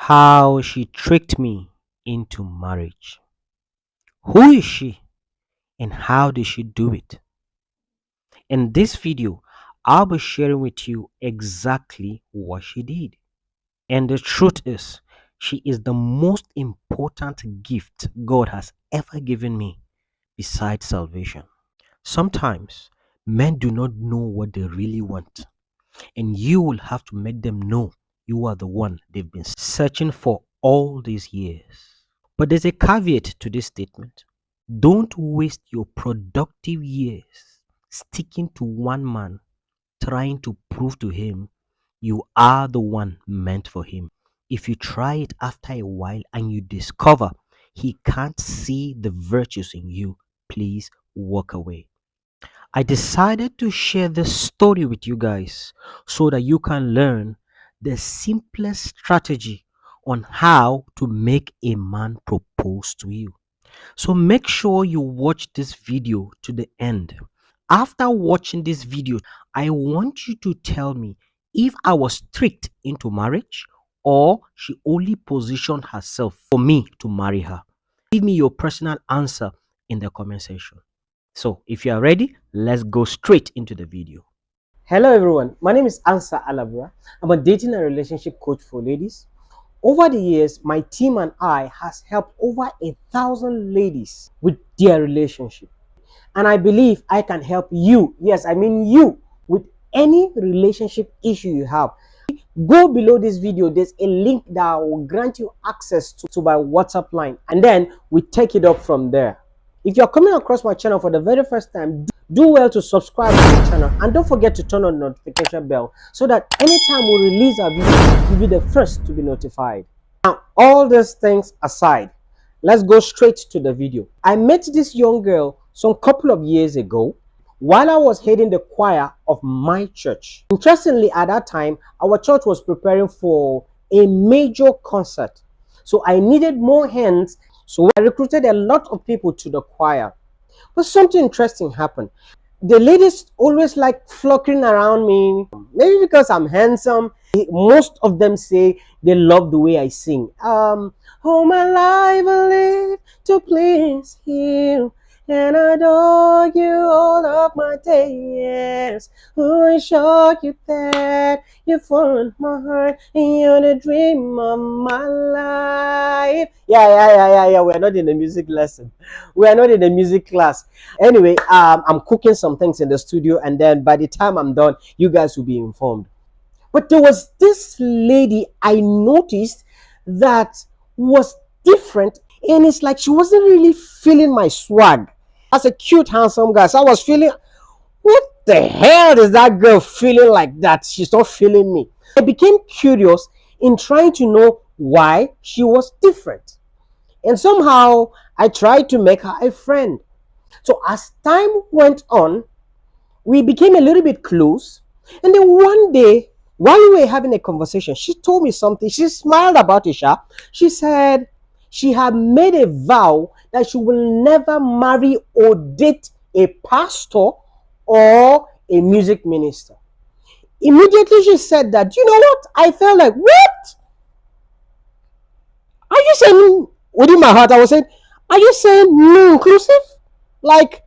How she tricked me into marriage. Who is she and how did she do it? In this video, I'll be sharing with you exactly what she did. And the truth is, she is the most important gift God has ever given me besides salvation. Sometimes men do not know what they really want, and you will have to make them know you are the one they've been searching for all these years. But there's a caveat to this statement. Don't waste your productive years sticking to one man, trying to prove to him you are the one meant for him. If you try it after a while and you discover he can't see the virtues in you, please walk away. I decided to share this story with you guys so that you can learn the simplest strategy on how to make a man propose to you. So make sure you watch this video to the end. After watching this video, I want you to tell me if I was tricked into marriage or she only positioned herself for me to marry her. Give me your personal answer in the comment section. So if you are ready, let's go straight into the video. Hello everyone, my name is Ansa Alabra. I'm a dating and relationship coach for ladies. Over the years, my team and I has helped over 1,000 ladies with their relationship. And I believe I can help you, yes, I mean you, with any relationship issue you have. Go below this video, there's a link that will grant you access to my WhatsApp line, and then we take it up from there. If you're coming across my channel for the very first time, do well to subscribe to the channel and don't forget to turn on the notification bell so that anytime we release a video, you'll be the first to be notified. Now, all these things aside, let's go straight to the video. I met this young girl some couple of years ago while I was heading the choir of my church. Interestingly, at that time, our church was preparing for a major concert. So I needed more hands. So I recruited a lot of people to the choir. But something interesting happened. The ladies always like flocking around me, maybe because I'm handsome. Most of them say they love the way I sing. All my life I live to please you and adore you all of my days. Oh, I show you that you found my heart and you're the dream of my life. Yeah. We're not in the music lesson. We are not in the music class. Anyway, I'm cooking some things in the studio, and then by the time I'm done, you guys will be informed. But there was this lady I noticed that was different, and it's like she wasn't really feeling my swag. As a cute, handsome guy, so I was feeling, what the hell is that girl feeling like that? She's not feeling me. I became curious in trying to know why she was different. And somehow I tried to make her a friend. So as time went on, we became a little bit close. And then one day, while we were having a conversation, she told me something. She smiled about it. She said she had made a vow that she will never marry or date a pastor or a music minister. Immediately she said that, you know what? I felt like, what? Are you saying, within my heart, I was saying, are you saying no inclusive? Like,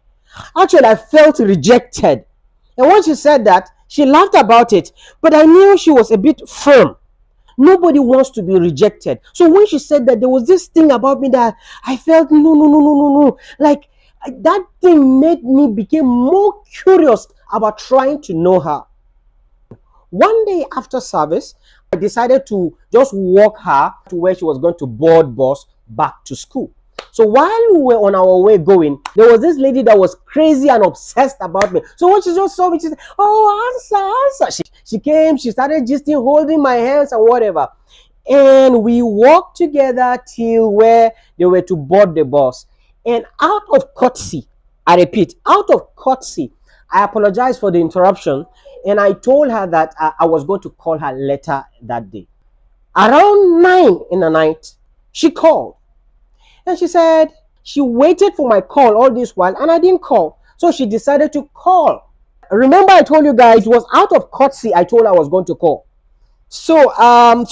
actually, I felt rejected. And when she said that, she laughed about it. But I knew she was a bit firm. Nobody wants to be rejected. So when she said that, there was this thing about me that I felt no. Like that thing made me become more curious about trying to know her. One day after service, I decided to just walk her to where she was going to board bus back to school. So while we were on our way going, there was this lady that was crazy and obsessed about me. So when she just saw me, she said, "Oh, answer." She came, she started just holding my hands and whatever. And we walked together till where they were to board the bus. And out of courtesy, I repeat, out of courtesy, I apologized for the interruption. And I told her that I was going to call her later that day. Around 9 in the night, she called. And she said she waited for my call all this while and I didn't call. So she decided to call. Remember I told you guys it was out of courtesy I told her I was going to call. So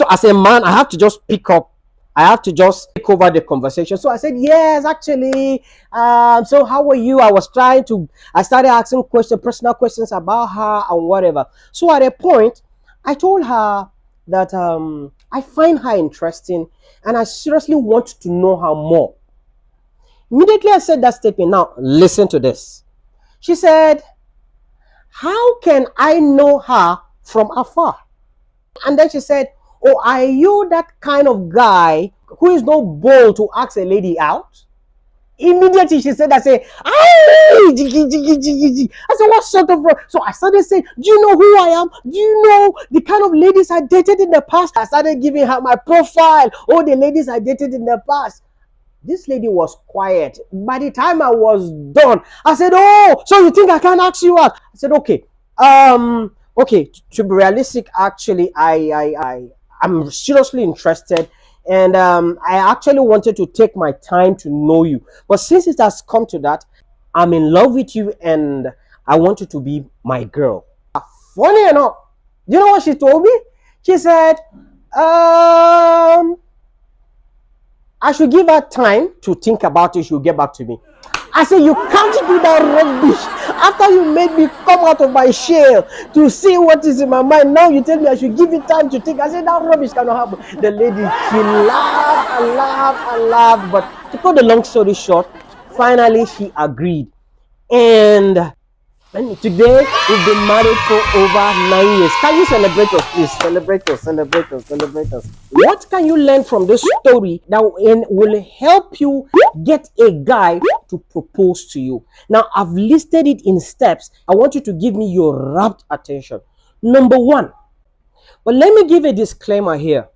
as a man, I have to just pick up. I have to just take over the conversation. So I said, yes, actually. So how were you? I was trying to. I started asking questions, personal questions about her and whatever. So at a point, I told her that I find her interesting, and I seriously want to know her more. Immediately, I said that statement. Now listen to this. She said, "How can I know her from afar?" And then she said, "Oh, are you that kind of guy who is not bold to ask a lady out?" Immediately she said, "I say, ay, jiggy, jiggy, jiggy, jiggy." I said, "What sort of?" So I started saying, "Do you know who I am? Do you know the kind of ladies I dated in the past?" I started giving her my profile, all the ladies I dated in the past. This lady was quiet. By the time I was done, I said, "Oh, so you think I can't ask you out?" I said, "Okay, okay. To be realistic, actually, I'm seriously interested, and I actually wanted to take my time to know you. But since it has come to that, I'm in love with you, and I want you to be my girl." Funny enough, you know what she told me? She said, um I should give her time to think about it. She'll get back to me. I said, "You can't do that rubbish. After you made me come out of my shell to see what is in my mind, now you tell me I should give it time to think." I said, "That rubbish cannot happen." The lady, she laughed and laughed and laughed. But to cut the long story short, finally she agreed. And today we've been married for over 9 years. Can you celebrate us, please? Celebrate us, celebrate us, celebrate us. What can you learn from this story that will help you get a guy to propose to you? Now, I've listed it in steps. I want you to give me your rapt attention. Number one, but let me give a disclaimer here.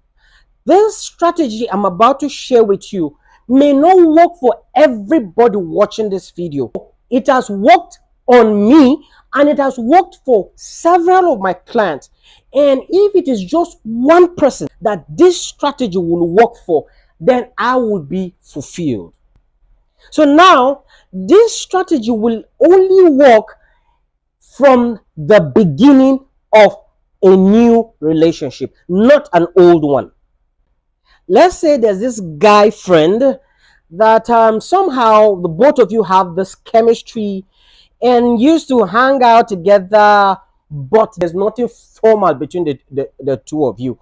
This strategy I'm about to share with you may not work for everybody watching this video. It has worked on me, and it has worked for several of my clients. And if it is just one person that this strategy will work for, then I will be fulfilled. So now, this strategy will only work from the beginning of a new relationship, not an old one. Let's say there's this guy friend that somehow the both of you have this chemistry and used to hang out together, but there's nothing formal between the two of you.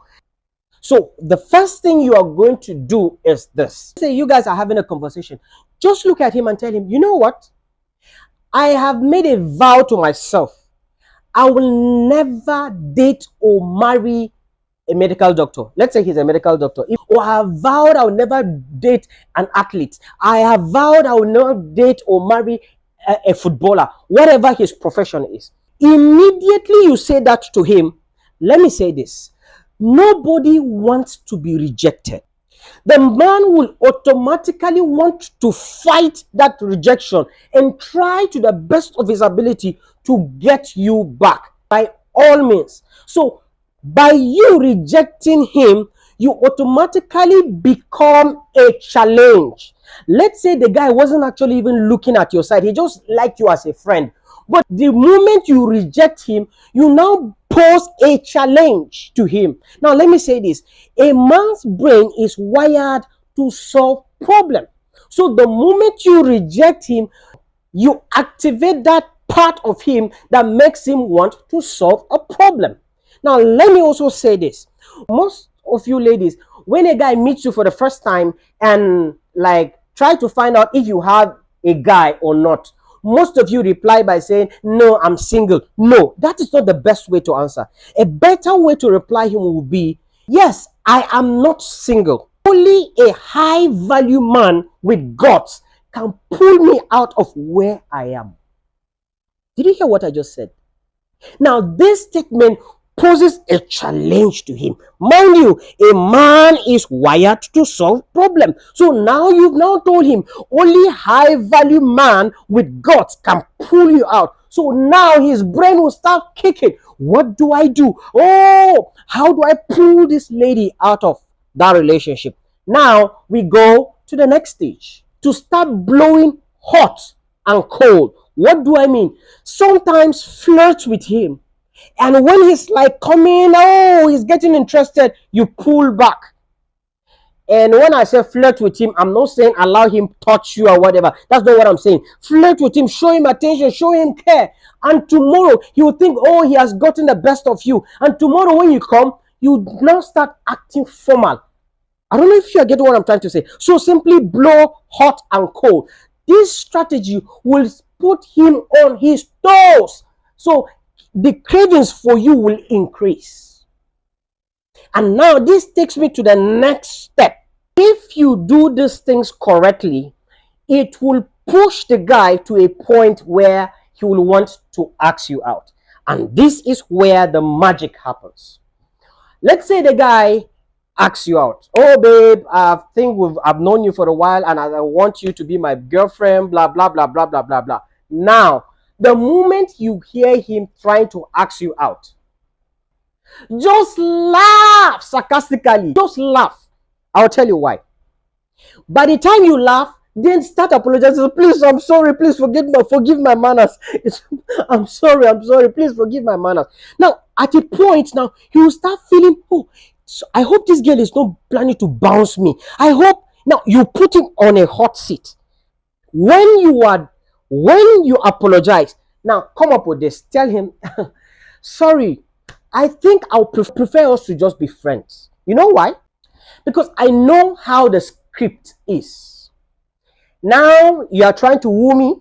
So the first thing you are going to do is this. Say you guys are having a conversation. Just look at him and tell him, "You know what? I have made a vow to myself. I will never date or marry a medical doctor." Let's say he's a medical doctor. Or I have vowed I will never date an athlete. I have vowed I will never date or marry a footballer, whatever his profession is. Immediately you say that to him, let me say this: nobody wants to be rejected. The man will automatically want to fight that rejection and try to the best of his ability to get you back by all means. So, by you rejecting him, you automatically become a challenge. Let's say the guy wasn't actually even looking at your side, he just liked you as a friend. But the moment you reject him, you now pose a challenge to him. Now, let me say this: a man's brain is wired to solve problems. So, the moment you reject him, you activate that part of him that makes him want to solve a problem. Now, let me also say this: most of you ladies, when a guy meets you for the first time and like try to find out if you have a guy or not, most of you reply by saying, "No, I'm single." No, that is not the best way to answer. A better way to reply him will be, "Yes, I am not single. Only a high value man with guts can pull me out of where I am." Did you hear what I just said? Now, this statement poses a challenge to him. Mind you, a man is wired to solve problems. So now you've now told him only high value man with guts can pull you out. So now his brain will start kicking. What do I do? Oh, how do I pull this lady out of that relationship? Now we go to the next stage to start blowing hot and cold. What do I mean? Sometimes flirt with him. And when he's like coming, oh, he's getting interested, you pull back. And when I say flirt with him, I'm not saying allow him touch you or whatever. That's not what I'm saying. Flirt with him, show him attention, show him care. And tomorrow he will think, oh, he has gotten the best of you. And tomorrow when you come, you now start acting formal. I don't know if you are getting what I'm trying to say. So simply blow hot and cold. This strategy will put him on his toes. So the cravings for you will increase. And now this takes me to the next step. If you do these things correctly, it will push the guy to a point where he will want to ask you out. And this is where the magic happens. Let's say the guy asks you out. Oh, babe, I think I've known you for a while and I want you to be my girlfriend, blah, blah, blah, blah, blah, blah, blah. Now, the moment you hear him trying to ask you out, just laugh sarcastically. Just laugh. I'll tell you why. By the time you laugh, then start apologizing. Please, I'm sorry. Please forgive my manners. I'm sorry. Please forgive my manners. Now, at a point, now you will start feeling, oh, so I hope this girl is not planning to bounce me. I hope now you put him on a hot seat. When you apologize, now come up with this. Tell him, sorry. I think I'll prefer us to just be friends. You know why? Because I know how the script is. Now you are trying to woo me.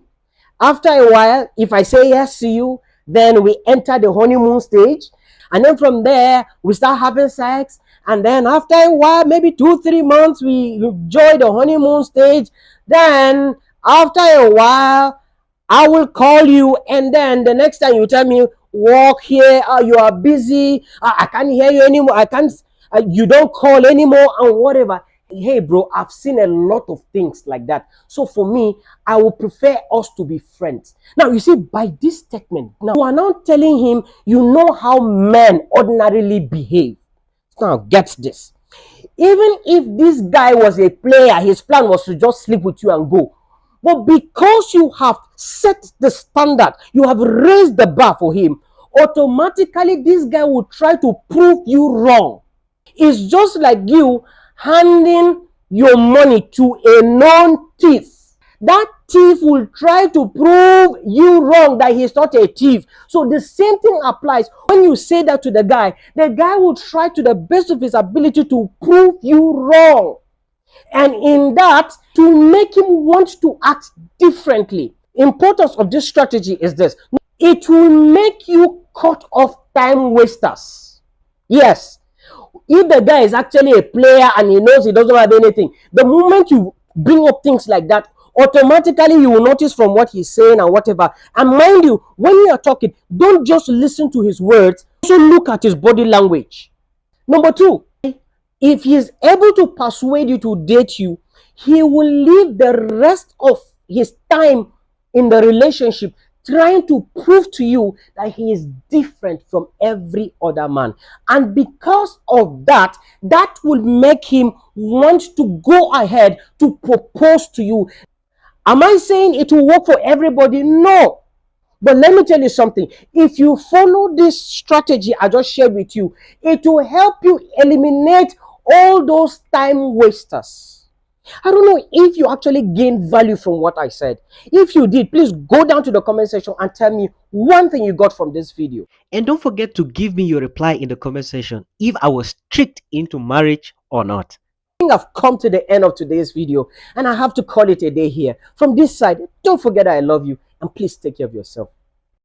After a while, if I say yes to you, then we enter the honeymoon stage. And then from there, we start having sex. And then after a while, maybe 2-3 months, we enjoy the honeymoon stage. Then after a while, I will call you. And then the next time you tell me, walk here, you are busy. I can't hear you anymore. I can't, you don't call anymore and whatever. Hey, bro, I've seen a lot of things like that. So for me, I would prefer us to be friends. Now, you see, by this statement, now you are now telling him you know how men ordinarily behave. Now, get this. Even if this guy was a player, his plan was to just sleep with you and go. But because you have set the standard, you have raised the bar for him, automatically this guy will try to prove you wrong. It's just like you handing your money to a known thief. That thief will try to prove you wrong, that he's not a thief. So the same thing applies. When you say that to the guy will try to the best of his ability to prove you wrong. And in that, to make him want to act differently. Importance of this strategy is this. It will make you cut off time wasters. Yes. If the guy is actually a player and he knows he doesn't have anything, the moment you bring up things like that, automatically you will notice from what he's saying and whatever. And mind you, when you are talking, don't just listen to his words, also look at his body language. Number two, if he is able to persuade you to date you, he will leave the rest of his time in the relationship trying to prove to you that he is different from every other man. And because of that, that will make him want to go ahead to propose to you. Am I saying it will work for everybody? No. But let me tell you something. If you follow this strategy I just shared with you, it will help you eliminate all those time wasters. I don't know if you actually gained value from what I said. If you did, please go down to the comment section and tell me one thing you got from this video. And don't forget to give me your reply in the comment section if I was tricked into marriage or not. I think I've come to the end of today's video and I have to call it a day here. From this side, don't forget I love you and please take care of yourself.